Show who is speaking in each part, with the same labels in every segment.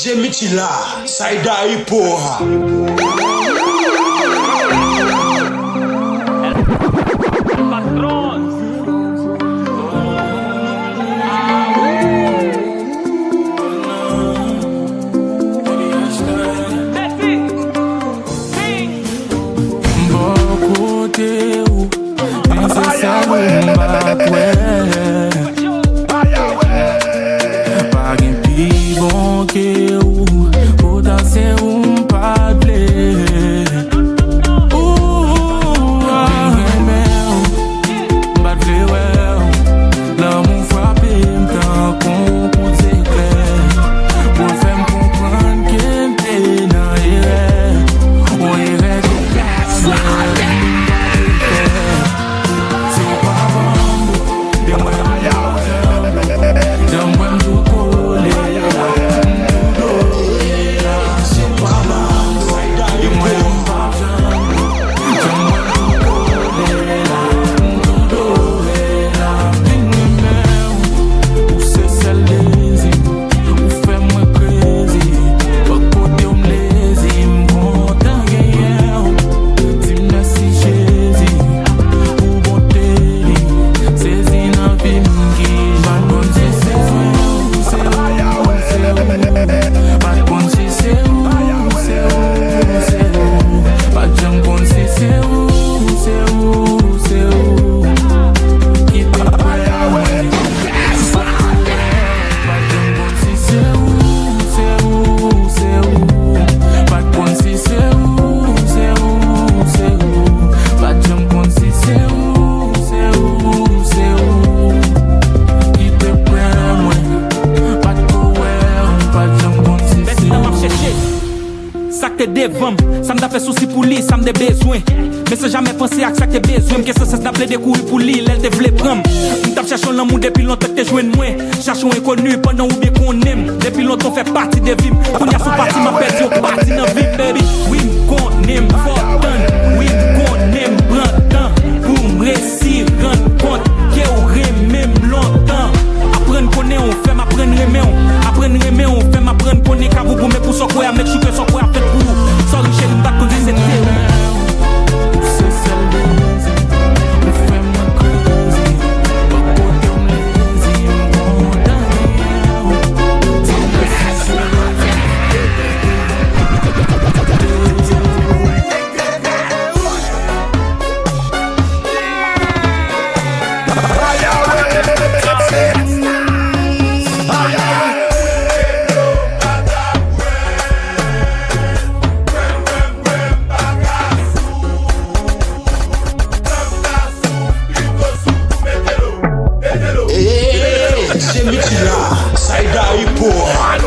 Speaker 1: Jemitila, Saida Ipoha.
Speaker 2: Patrón.
Speaker 3: Ça me fait souci pour lui, ça me des besoins. Mais c'est jamais pensé à ça que besoin. Que ça n'a pas de courir pour lui, elle te voulait prendre. M't'as cherché l'amour depuis longtemps que t'es joué de moi. Cherchons inconnu pendant ou bien qu'on aime. Depuis longtemps fait partie des vies. Qu'on y a son parti, m'a perdu au parti dans vie, baby. Oui, qu'on aime fort temps. Oui, qu'on aime prendre temps. Pour me réussir, rendre compte qu'on aime même longtemps. Apprendre qu'on est, on fait, m'apprendre aimer, on. Apprendre aimer, on fait, m'apprendre qu'on est. Car vous mettez pour son quoi, mettre chou que son quoi fait pour vous. Sorry, j'ai une batte contre cette
Speaker 1: Jemitila, Saida Ipoha.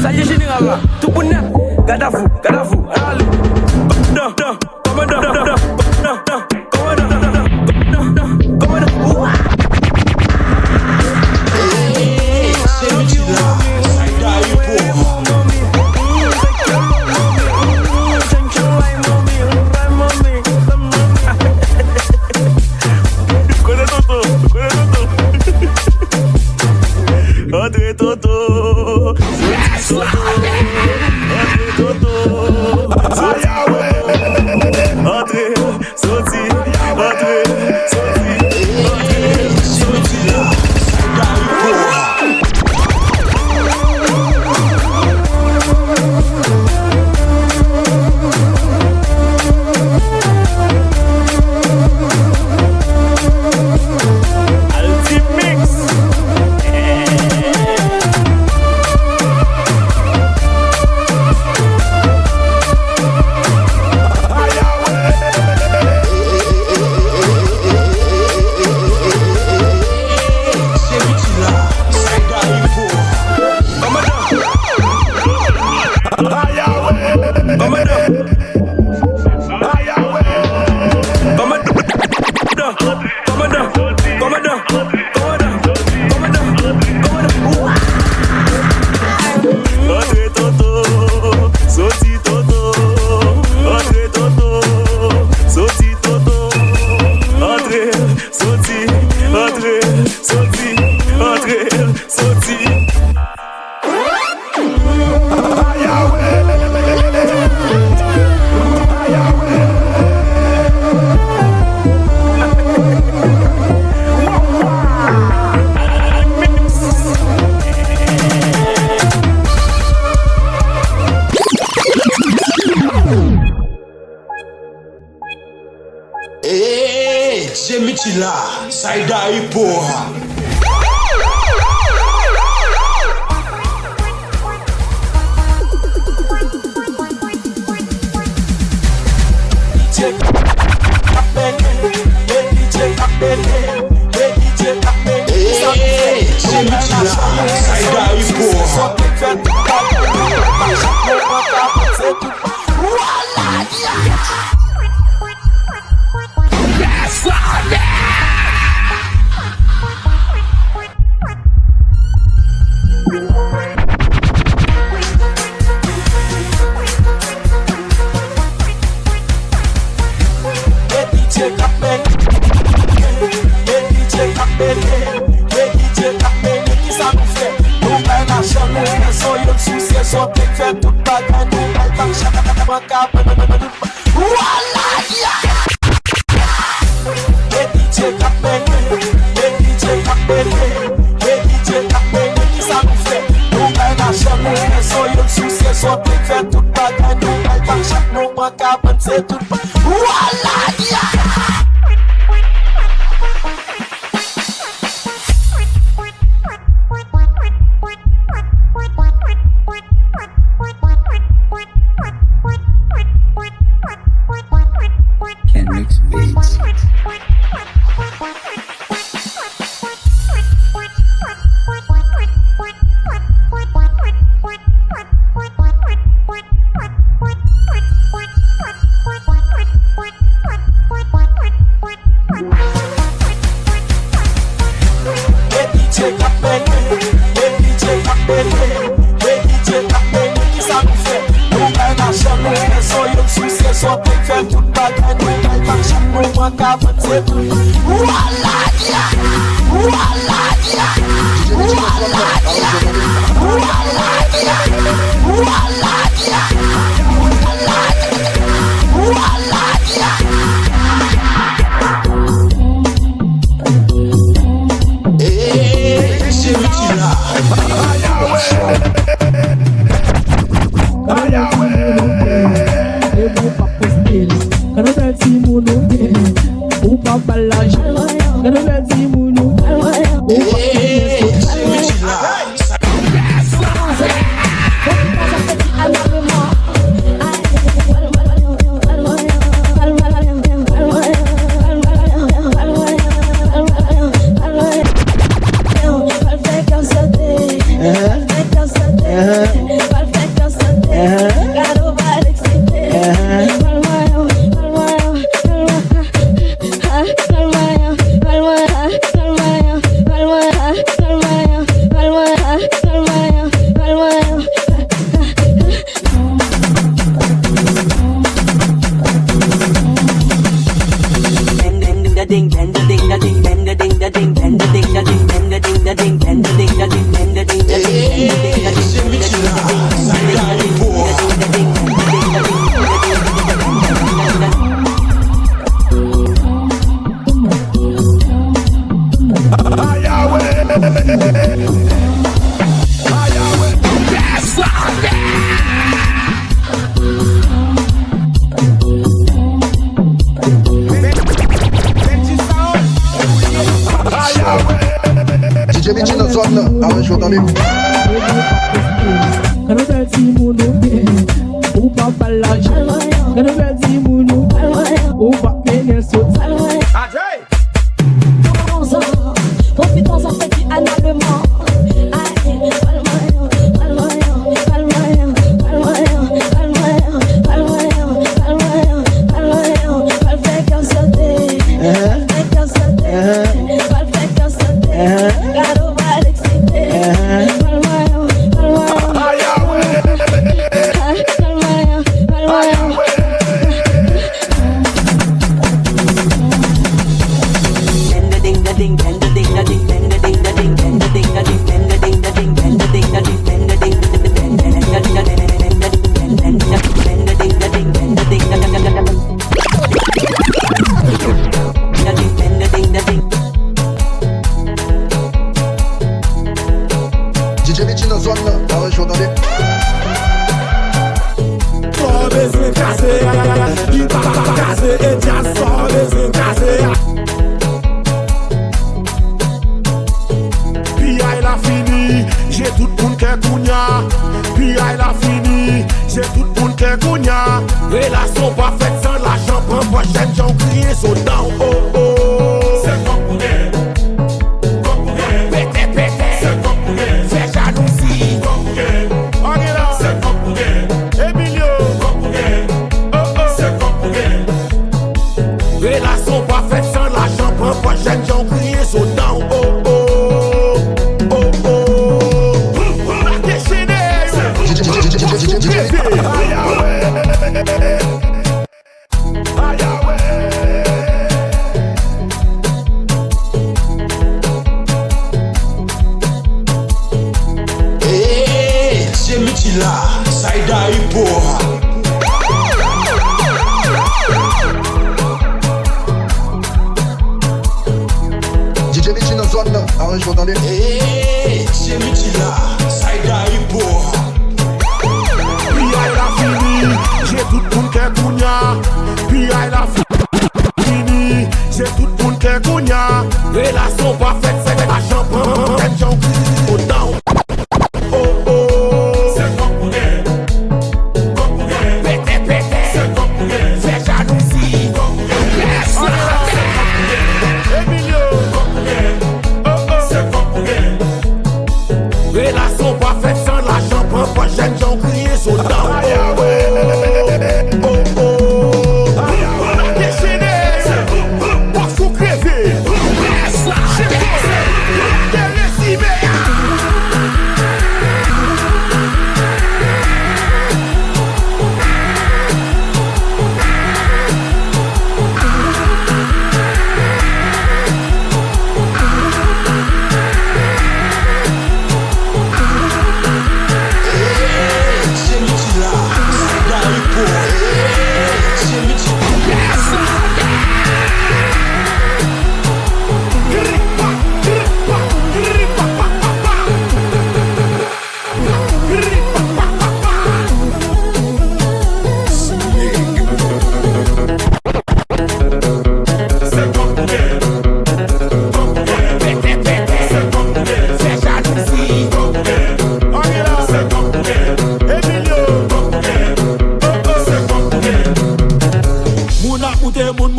Speaker 2: Ça y est, général là, tout pour net. Garde à vous, allez.
Speaker 4: André Toto,
Speaker 1: Mitila, Saidai porra.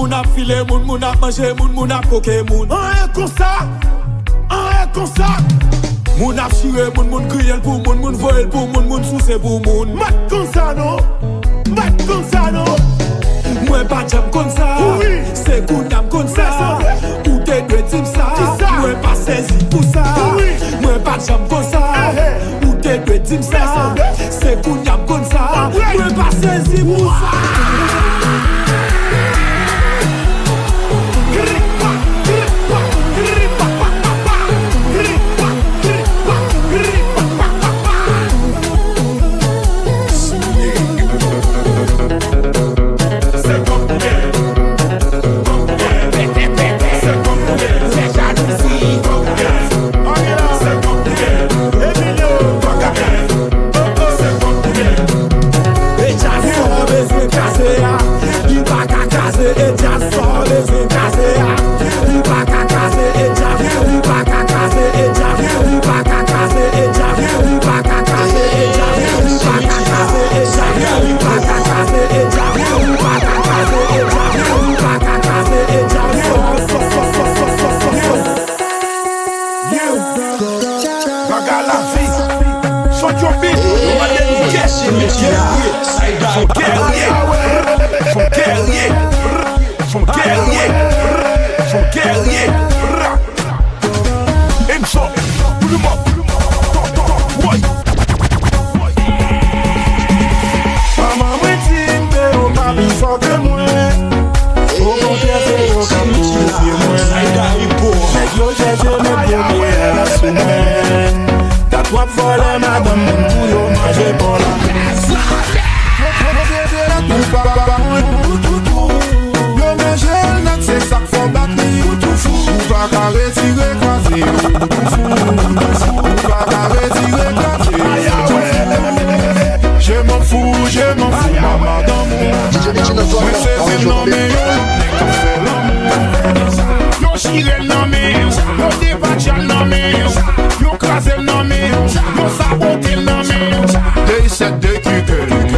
Speaker 4: Moun ap file, moun ap manje, moun ap koke moun. An kon sa. Moun ap chire, moun kriyel pou moun voyel pou moun souse pou moun. Mat kon sa no. Moi pas jam comme ça. C'est Kounam comme ça. Ou t'es de dire ça. Moi pas saisi pour ça. Moi pas jam comme ça. Ou t'es de dire ça. C'est Kounam comme ça. Moi pas saisi pour ça.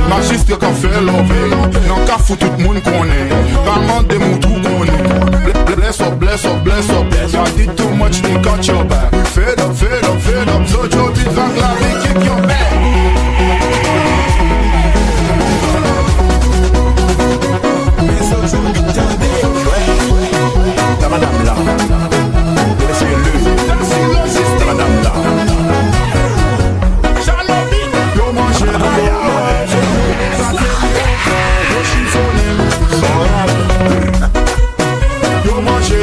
Speaker 5: Magiste qu'a fait l'obé, non qu'a foutu tout le monde connaît. Parlement des moutons connaît. Bless up, bless up, bless up. I did too much, they got your back. We fed up, fed up, fed up. So Joe beat back like they kick your back.
Speaker 6: La madame là, laissez-le. La madame là.
Speaker 5: Yo mangé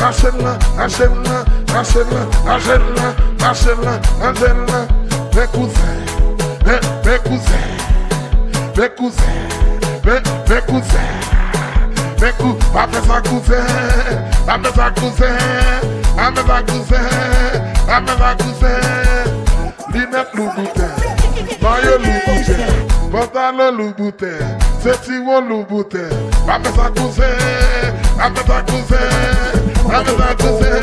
Speaker 7: Angela, Angela, Angela, Angela, Angela, Angela, mes cousins, mes cousins, mes cousins, mes cousins, mes cousins, papa sa cousin, papa sa cousin, papa sa cousin, papa sa cousin, Linette Louboutin, Mario Louboutin, pantalon Louboutin, Cétiron Louboutin, papa sa cousin, papa sa cousin, papa sa cousin,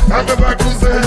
Speaker 7: papa sa cousin.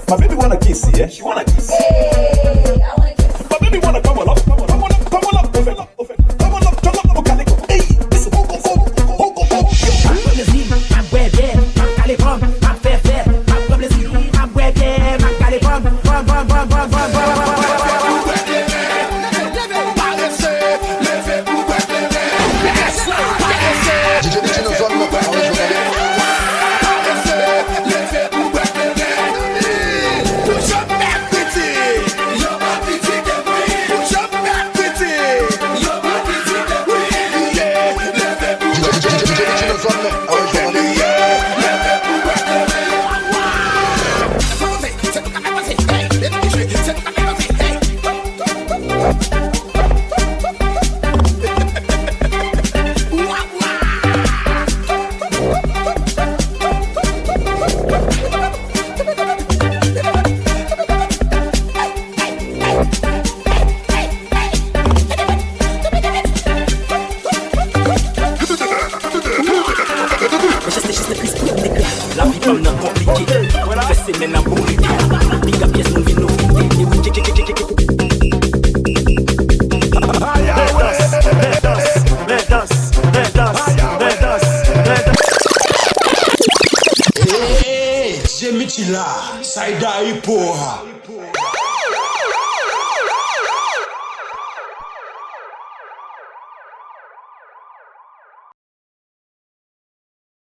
Speaker 6: My baby wanna kiss, yeah? She wanna kiss. Hey, I wanna kiss. My baby wanna come on up, come on up, come on up, come on up, come on up, come on up, come on up, calico. Hey, this is go. I'm where there, calico, I'm fair, I'm publicity, I'm where there, calico,
Speaker 4: Saida porra.